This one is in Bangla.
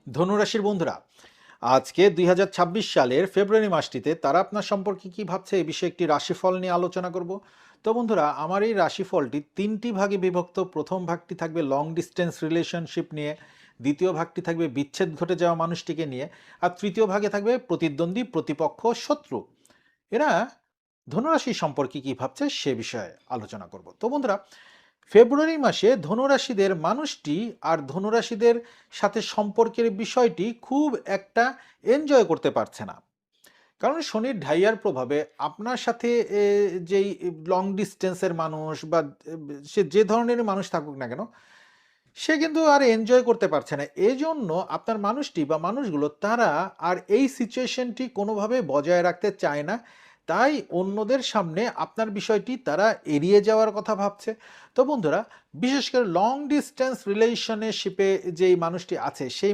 ধনুরাশির বন্ধুরা, আজকে ২০২৬ সালের ফেব্রুয়ারি মাসটিতে তারা আপনার সম্পর্কে কি ভাবছে এই বিষয়ে একটি রাশিফল নিয়ে আলোচনা করব। তো বন্ধুরা, আমার এই রাশিফলটি ৩টি ভাগে বিভক্ত। প্রথম ভাগটি থাকবে লং ডিস্টেন্স রিলেশনশিপ নিয়ে, দ্বিতীয় ভাগটি থাকবে বিচ্ছেদ ঘটে যাওয়া মানুষটিকে নিয়ে, আর তৃতীয় ভাগে থাকবে প্রতিদ্বন্দ্বী, প্রতিপক্ষ, শত্রু। এরা ধনুরাশি সম্পর্কে কি ভাবছে সে বিষয়ে আলোচনা করব। তো বন্ধুরা, ফেব্রুয়ারি মাসে ধনুরাশিদের মানুষটি আর ধনুরাশিদের সাথে সম্পর্কের বিষয়টি খুব একটা এনজয় করতে পারছে না। কারণ শনির ঢাইয়ার প্রভাবে আপনার সাথে যেই লং ডিস্টেন্সের মানুষ বা সে যে ধরনের মানুষ থাকুক না কেন, সে কিন্তু আর এনজয় করতে পারছে না। এজন্য আপনার মানুষটি বা মানুষগুলো তারা আর এই সিচুয়েশনটি কোনোভাবে বজায় রাখতে চায় না। তাই অন্যদের সামনে আপনার বিষয়টি তারা এড়িয়ে যাওয়ার কথা ভাবছে। তো বন্ধুরা, বিশেষ করে লং ডিসট্যান্স রিলেশনশিপে যেই মানুষটি আছে, সেই